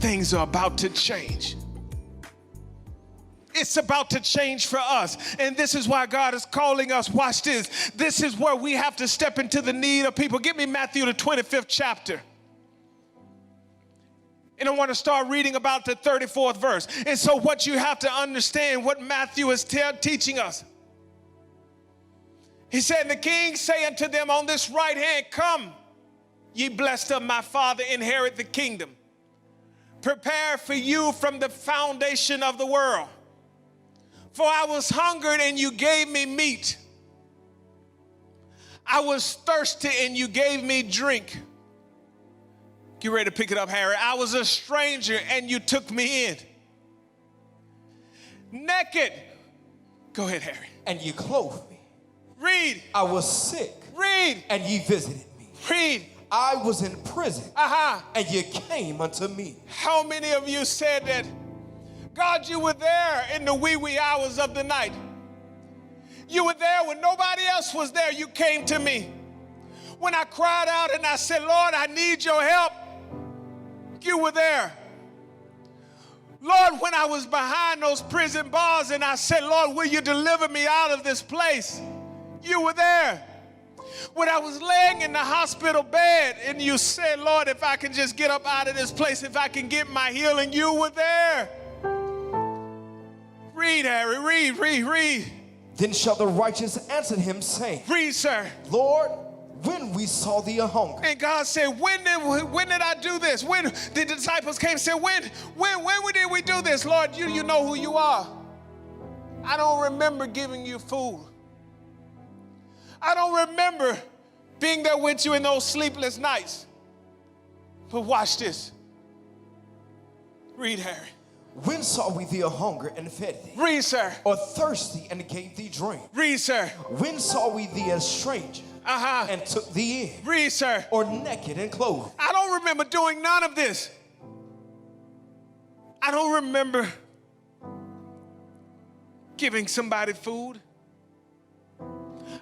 things are about to change. It's about to change for us. And this is why God is calling us. Watch this. This is where we have to step into the need of people. Give me Matthew, the 25th chapter. And I want to start reading about the 34th verse. And so what you have to understand, what Matthew is teaching us. He said, and the king say unto them on this right hand, come, ye blessed of my Father, inherit the kingdom. Prepared for you from the foundation of the world. For I was hungered and you gave me meat. I was thirsty and you gave me drink. Get ready to pick it up, Harry. I was a stranger and you took me in. Naked. Go ahead, Harry. And you clothed me. Read. I was sick. Read. And ye visited me. Read. I was in prison. And you came unto me. How many of you said that? God, you were there in the wee hours of the night. You were there when nobody else was there. You came to me. When I cried out and I said, Lord, I need your help, you were there. Lord, when I was behind those prison bars and I said, Lord, will you deliver me out of this place? You were there. When I was laying in the hospital bed and you said, Lord, if I can just get up out of this place, if I can get my healing, you were there. Read, Harry, read. Then shall the righteous answer him, saying, read, sir. Lord, when we saw thee a hunger. And God said, when did I do this? When the disciples came and said, when did we do this? Lord, you know who you are. I don't remember giving you food. I don't remember being there with you in those sleepless nights. But watch this. Read, Harry. When saw we thee a hunger and fed thee? Read, sir. Or thirsty and gave thee drink? Read, sir. When saw we thee a stranger and took thee in? Read, sir. Or naked and clothed? I don't remember doing none of this. I don't remember giving somebody food.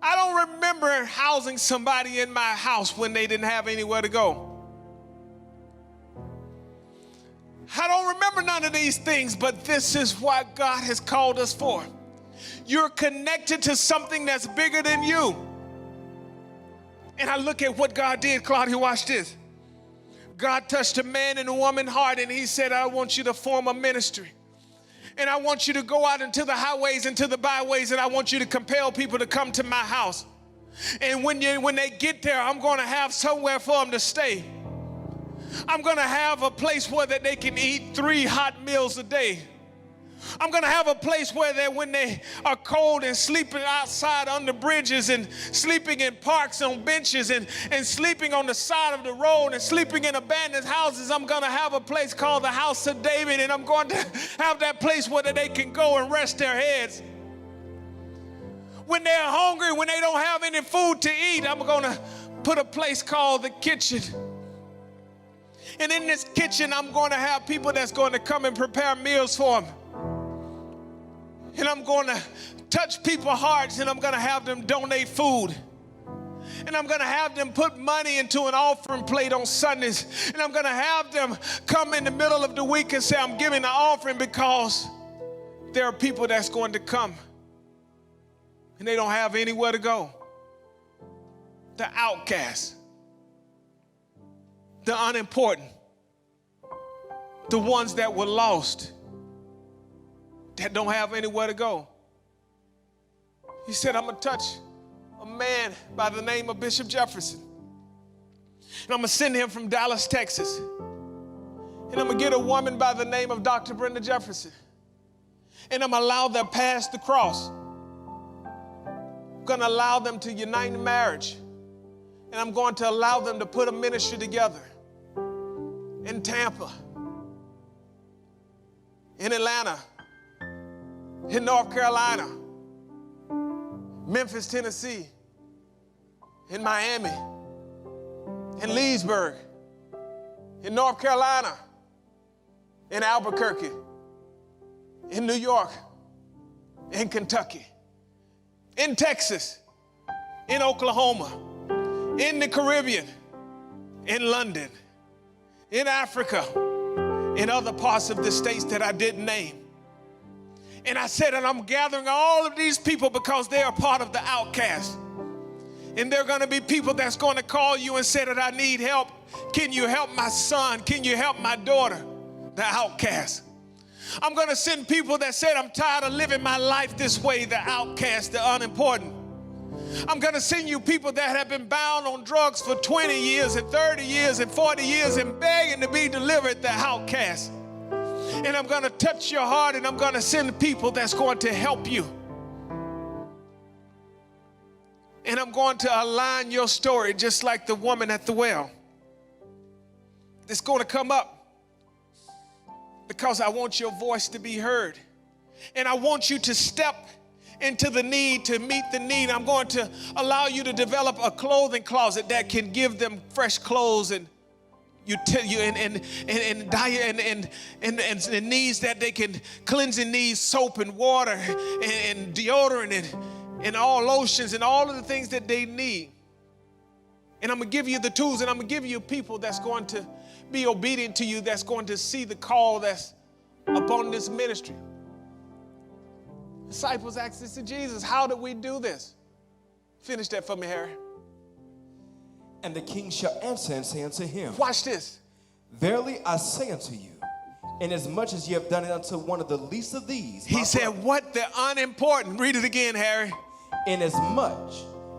I don't remember housing somebody in my house when they didn't have anywhere to go. I don't remember none of these things, but this is what God has called us for. You're connected to something that's bigger than you. And I look at what God did. Claudia, watch this. God touched a man and a woman's heart, and he said, I want you to form a ministry. And I want you to go out into the highways, into the byways, and I want you to compel people to come to my house. And when they get there, I'm going to have somewhere for them to stay. I'm going to have a place where that they can eat 3 hot meals a day. I'm going to have a place where when they are cold and sleeping outside under bridges and sleeping in parks on benches and sleeping on the side of the road and sleeping in abandoned houses, I'm going to have a place called the House of David, and I'm going to have that place where they can go and rest their heads. When they're hungry, when they don't have any food to eat, I'm going to put a place called the kitchen. And in this kitchen, I'm going to have people that's going to come and prepare meals for them. And I'm going to touch people's hearts, and I'm going to have them donate food. And I'm going to have them put money into an offering plate on Sundays. And I'm going to have them come in the middle of the week and say, I'm giving the offering because there are people that's going to come. And they don't have anywhere to go. The outcast. The unimportant, the ones that were lost, that don't have anywhere to go. He said, I'm going to touch a man by the name of Bishop Jefferson. And I'm going to send him from Dallas, Texas. And I'm going to get a woman by the name of Dr. Brenda Jefferson. And I'm going to allow them to pass the cross. I'm going to allow them to unite in marriage. And I'm going to allow them to put a ministry together. In Tampa, in Atlanta, in North Carolina, Memphis, Tennessee, in Miami, in Leesburg, in North Carolina, in Albuquerque, in New York, in Kentucky, in Texas, in Oklahoma, in the Caribbean, in London, in Africa, in other parts of the states that I didn't name. And I said, and I'm gathering all of these people because they are part of the Outcast. And there are going to be people that's going to call you and say that I need help. Can you help my son? Can you help my daughter? The Outcast. I'm going to send people that said, I'm tired of living my life this way. The Outcast, the unimportant. I'm going to send you people that have been bound on drugs for 20 years and 30 years and 40 years and begging to be delivered. The Outcast. And I'm going to touch your heart, and I'm going to send people that's going to help you. And I'm going to align your story just like the woman at the well. It's going to come up because I want your voice to be heard. And I want you to step into the need to meet the need. I'm going to allow you to develop a clothing closet that can give them fresh clothes and and needs that they can cleansing needs, soap and water and deodorant and all lotions and all of the things that they need. And I'm going to give you the tools, and I'm going to give you people that's going to be obedient to you, that's going to see the call that's upon this ministry. Disciples asked this to Jesus, how did we do this? Finish that for me, Harry. And the king shall answer and say unto him, watch this. Verily I say unto you, inasmuch as ye have done it unto one of the least of these. He said, what? The unimportant. Read it again, Harry. Inasmuch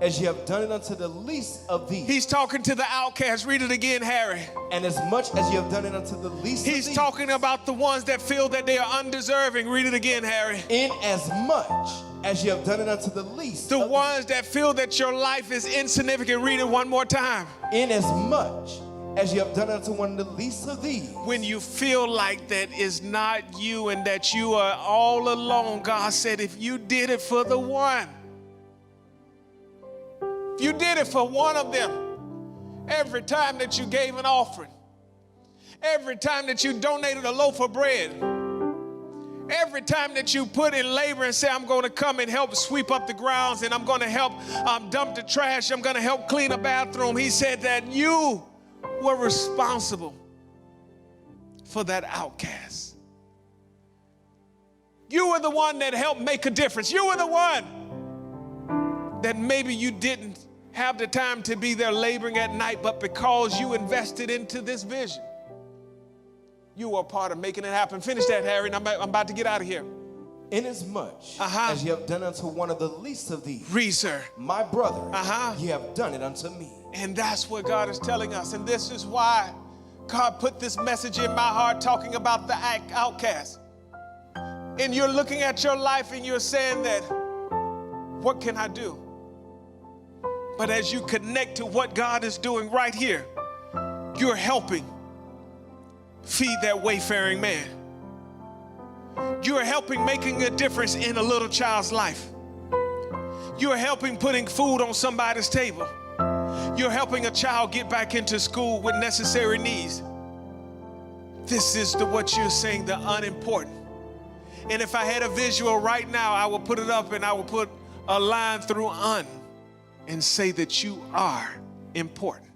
as ye have done it unto the least of these. He's talking to the outcast. Read it again, Harry. And as much as ye have done it unto the least of these. He's talking about the ones that feel that they are undeserving. Read it again, Harry. Inasmuch as ye have done it unto the least. The ones that feel that your life is insignificant. Read it one more time. Inasmuch as you have done unto one of the least of these. When you feel like that is not you and that you are all alone, God said, if you did it for the one, if you did it for one of them, every time that you gave an offering, every time that you donated a loaf of bread, every time that you put in labor and say, I'm going to come and help sweep up the grounds, and I'm going to help dump the trash, I'm going to help clean a bathroom, he said that you were responsible for that outcast. You were the one that helped make a difference. You were the one that maybe you didn't have the time to be there laboring at night, but because you invested into this vision, you were a part of making it happen. Finish that, Harry, and I'm about to get out of here. Inasmuch as you have done unto one of the least of these, read, sir, my brother, you have done it unto me. And that's what God is telling us. And this is why God put this message in my heart talking about the outcast. And you're looking at your life and you're saying that, what can I do? But as you connect to what God is doing right here, you're helping feed that wayfaring man. You're helping making a difference in a little child's life. You're helping putting food on somebody's table. You're helping a child get back into school with necessary needs. This is what you're saying, the unimportant. And if I had a visual right now, I will put it up and I will put a line through un and say that you are important.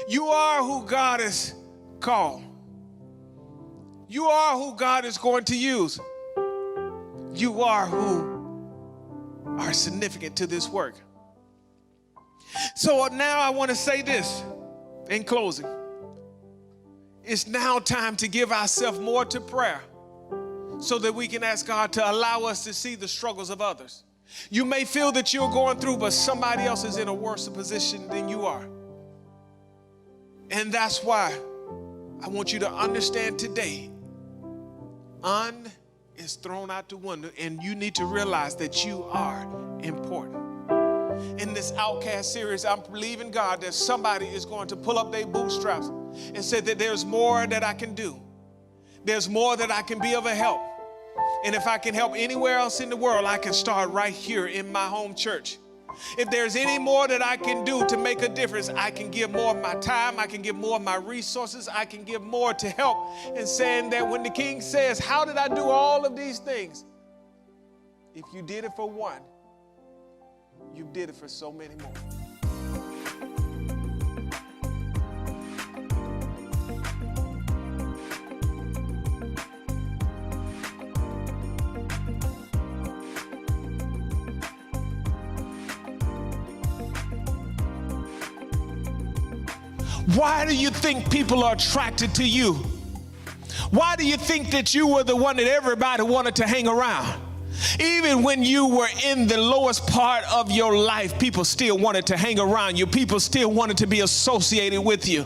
You are who God has called. You are who God is going to use. You are who are significant to this work. So now I want to say this in closing. It's now time to give ourselves more to prayer so that we can ask God to allow us to see the struggles of others. You may feel that you're going through, but somebody else is in a worse position than you are. And that's why I want you to understand today, is thrown out the window, and you need to realize that you are important. In this Outcast series, I'm believing God that somebody is going to pull up their bootstraps and say that there's more that I can do. There's more that I can be of a help. And if I can help anywhere else in the world, I can start right here in my home church. If there's any more that I can do to make a difference, I can give more of my time, I can give more of my resources, I can give more to help. And saying that when the king says, how did I do all of these things? If you did it for one, you did it for so many more. Why do you think people are attracted to you? Why do you think that you were the one that everybody wanted to hang around? Even when you were in the lowest part of your life, people still wanted to hang around you. People still wanted to be associated with you.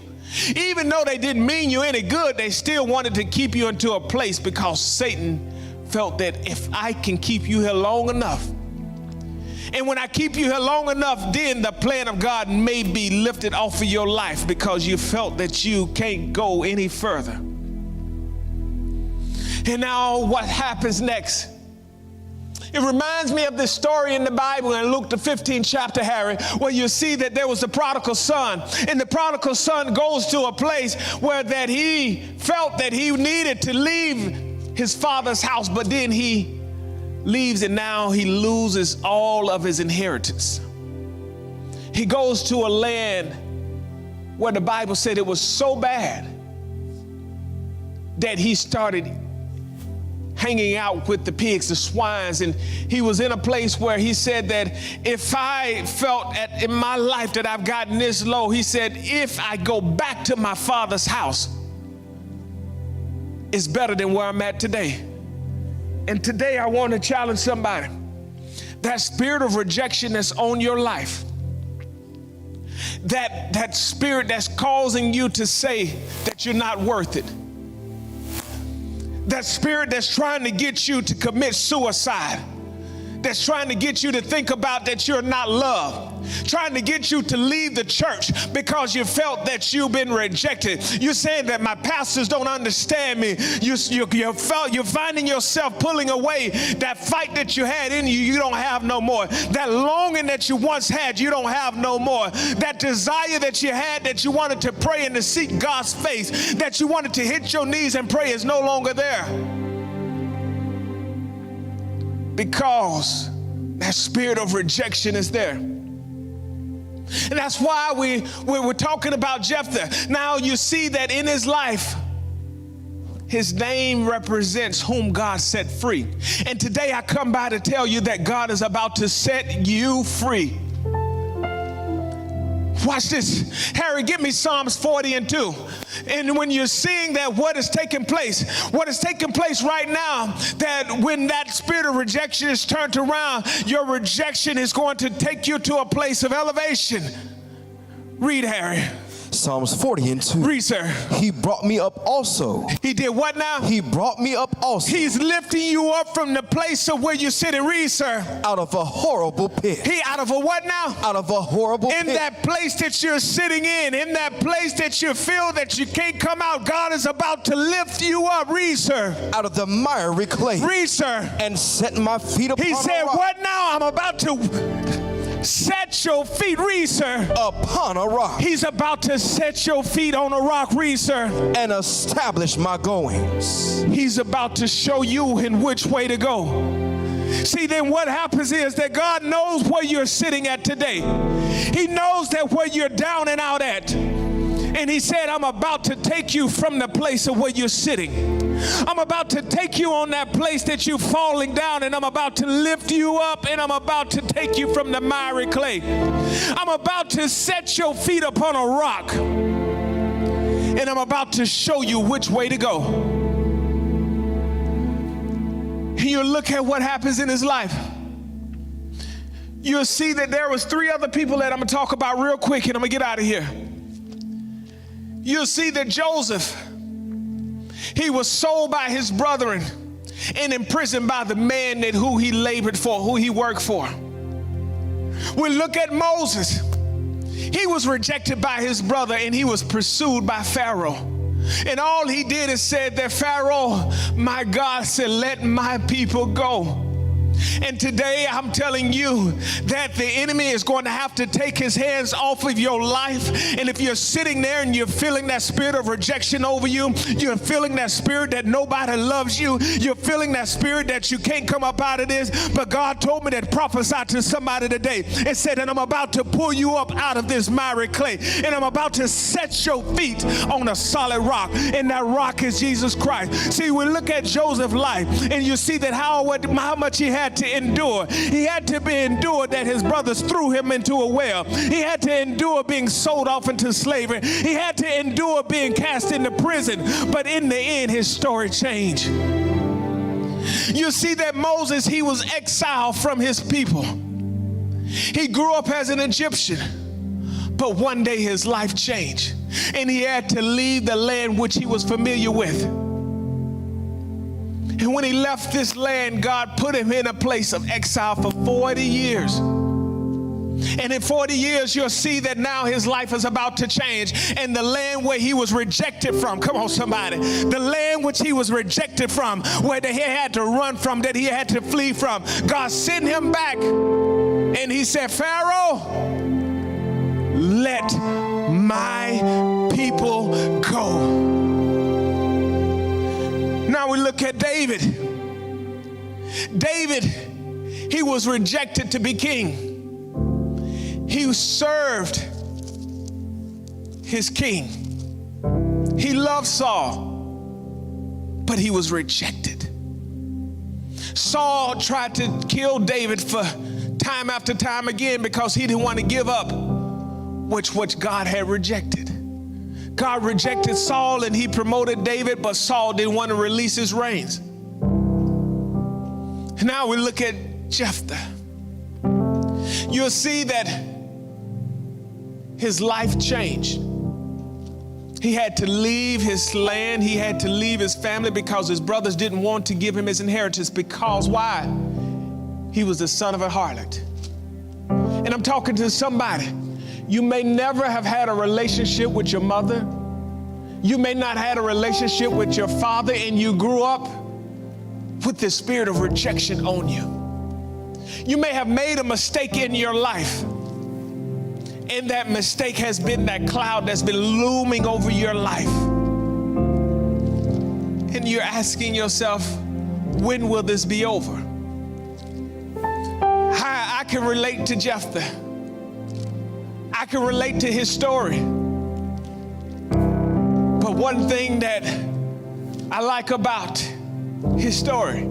Even though they didn't mean you any good, they still wanted to keep you into a place because Satan felt that if I can keep you here long enough, and when I keep you here long enough, then the plan of God may be lifted off of your life because you felt that you can't go any further. And now what happens next? It reminds me of this story in the Bible in Luke the 15th chapter, Harry, where you see that there was the prodigal son, and the prodigal son goes to a place where that he felt that he needed to leave his father's house, but then he leaves and now he loses all of his inheritance. He goes to a land where the Bible said it was so bad that he started hanging out with the pigs, the swines, and he was in a place where he said that if I felt in my life that I've gotten this low, he said, if I go back to my father's house, it's better than where I'm at today. And today I want to challenge somebody. That spirit of rejection that's on your life, that spirit that's causing you to say that you're not worth it, that spirit that's trying to get you to commit suicide, that's trying to get you to think about that you're not loved, trying to get you to leave the church because you felt that you've been rejected. You're saying that my pastors don't understand me. You're finding yourself pulling away. That fight that you had in you, you don't have no more. That longing that you once had, you don't have no more. That desire that you had, that you wanted to pray and to seek God's face, that you wanted to hit your knees and pray, is no longer there. Because that spirit of rejection is there. And that's why we're talking about Jephthah. Now you see that in his life, his name represents whom God set free. And today I come by to tell you that God is about to set you free. Watch this. Harry, give me Psalms 40 and 2. And when you're seeing that what is taking place right now, that when that spirit of rejection is turned around, your rejection is going to take you to a place of elevation. Read, Harry. Psalms 40 and 2. Read, sir. He brought me up also. He did what now? He brought me up also. He's lifting you up from the place of where you sit and read, sir. Out of a horrible pit. He out of a what now? Out of a horrible pit. In that place that you're sitting in that place that you feel that you can't come out, God is about to lift you up. Read, sir. Out of the miry clay. Read, sir. And set my feet upon a rock. He said, what now? I'm about to set your feet, read, sir. Upon a rock. He's about to set your feet on a rock, read, sir. And establish my goings. He's about to show you in which way to go. See, then what happens is that God knows where you're sitting at today. He knows that where you're down and out at. And he said, I'm about to take you from the place of where you're sitting. I'm about to take you on that place that you're falling down, and I'm about to lift you up, and I'm about to take you from the miry clay. I'm about to set your feet upon a rock, and I'm about to show you which way to go. And you look at what happens in his life. You'll see that there was 3 other people that I'm going to talk about real quick, and I'm going to get out of here. You'll see that Joseph, he was sold by his brethren and imprisoned by the man that who he labored for, who he worked for. We look at Moses. He was rejected by his brother and he was pursued by Pharaoh. And all he did is said that Pharaoh, my God, said, let my people go. And today I'm telling you that the enemy is going to have to take his hands off of your life. And if you're sitting there and you're feeling that spirit of rejection over you, you're feeling that spirit that nobody loves you, you're feeling that spirit that you can't come up out of this, but God told me to prophesy to somebody today and said that I'm about to pull you up out of this miry clay, and I'm about to set your feet on a solid rock, and that rock is Jesus Christ. See, we look at Joseph's life and you see that how much he had had to endure. He had to be endured that his brothers threw him into a well. He had to endure being sold off into slavery. He had to endure being cast into prison. But in the end, his story changed. You see that Moses, he was exiled from his people. He grew up as an Egyptian. But one day his life changed, and he had to leave the land which he was familiar with. And when he left this land, God put him in a place of exile for 40 years. And in 40 years, you'll see that now his life is about to change. And the land where he was rejected from, come on somebody, the land which he was rejected from, where he had to run from, that he had to flee from, God sent him back. And he said, Pharaoh, let my people go. Now we look at David. David, he was rejected to be king. He served his king. He loved Saul, but he was rejected. Saul tried to kill David for time after time again because he didn't want to give up which God had rejected. God rejected Saul and he promoted David, but Saul didn't want to release his reins. Now we look at Jephthah. You'll see that his life changed. He had to leave his land. He had to leave his family because his brothers didn't want to give him his inheritance. Because why? He was the son of a harlot. And I'm talking to somebody. You may never have had a relationship with your mother. You may not have had a relationship with your father, and you grew up with the spirit of rejection on you. You may have made a mistake in your life, and that mistake has been that cloud that's been looming over your life. And you're asking yourself, when will this be over? I can relate to Jephthah. I can relate to his story. But one thing that I like about his story,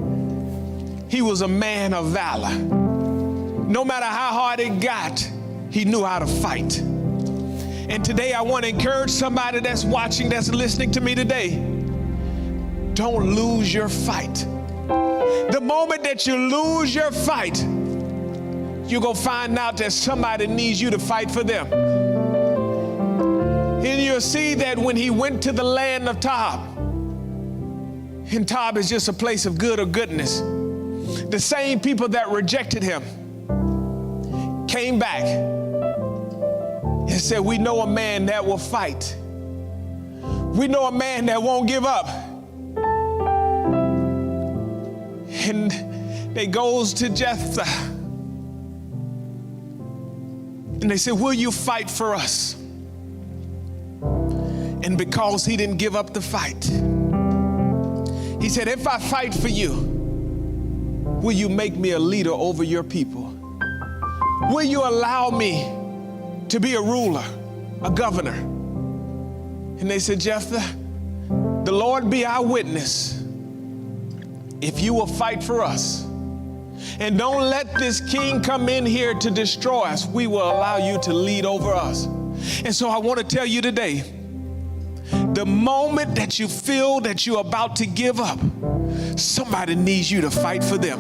he was a man of valor. No matter how hard it got, he knew how to fight. And today I want to encourage somebody that's watching, that's listening to me today. Don't lose your fight. The moment that you lose your fight, you're going to find out that somebody needs you to fight for them. And you'll see that when he went to the land of Tob, and Tob is just a place of good or goodness, the same people that rejected him came back and said, we know a man that will fight. We know a man that won't give up. And they goes to Jephthah. And they said, will you fight for us? And because he didn't give up the fight, he said, if I fight for you, will you make me a leader over your people? Will you allow me to be a ruler, a governor? And they said, Jephthah, the Lord be our witness. If you will fight for us, and don't let this king come in here to destroy us, we will allow you to lead over us. And so I want to tell you today, the moment that you feel that you're about to give up, somebody needs you to fight for them.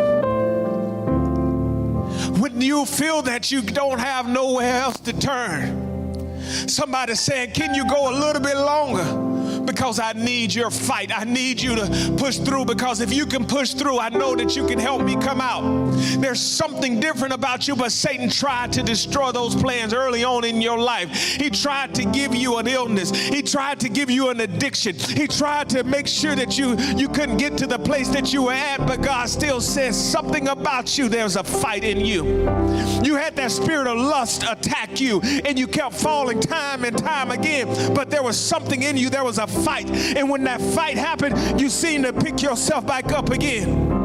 When you feel that you don't have nowhere else to turn, somebody's saying, can you go a little bit longer? Because I need your fight. I need you to push through, because if you can push through, I know that you can help me come out. There's something different about you, but Satan tried to destroy those plans early on in your life. He tried to give you an illness. He tried to give you an addiction. He tried to make sure that you couldn't get to the place that you were at, but God still says something about you. There's a fight in you. You had that spirit of lust attack you, and you kept falling time and time again, but there was something in you. There was a fight, and when that fight happened, you seemed to pick yourself back up again.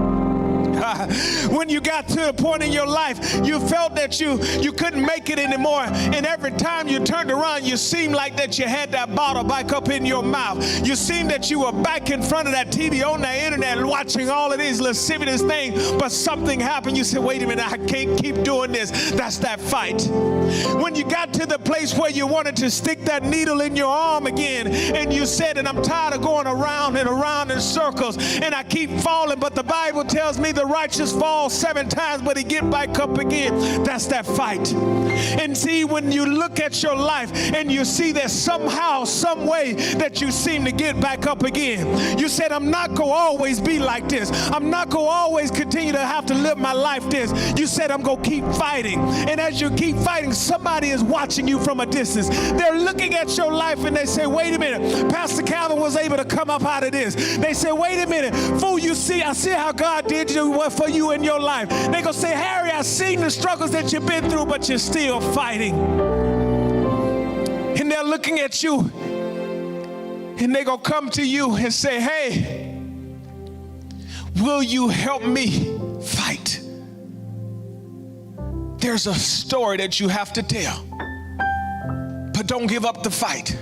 happened? When you got to a point in your life, you felt that you couldn't make it anymore, and every time you turned around, you seemed like that you had that bottle back up in your mouth. You seemed that you were back in front of that TV on the internet watching all of these lascivious things, but something happened. You said, wait a minute, I can't keep doing this. That's that fight. When you got to the place where you wanted to stick that needle in your arm again, and you said, and I'm tired of going around and around in circles, and I keep falling, but the Bible tells me the righteous falls 7 times, but he get back up again. That's that fight. And see, when you look at your life and you see that somehow, some way that you seem to get back up again, you said, I'm not going to always be like this. I'm not going to always continue to have to live my life this. You said, I'm going to keep fighting. And as you keep fighting, somebody is watching you from a distance. They're looking at your life and they say, wait a minute, Pastor Calvin was able to come up out of this. They say, wait a minute, fool, you see, I see how God did for you in your life. They're going to say, Harry, I've seen the struggles that you've been through, but you're still fighting. And they're looking at you and they're going to come to you and say, hey, will you help me fight? There's a story that you have to tell, but don't give up the fight.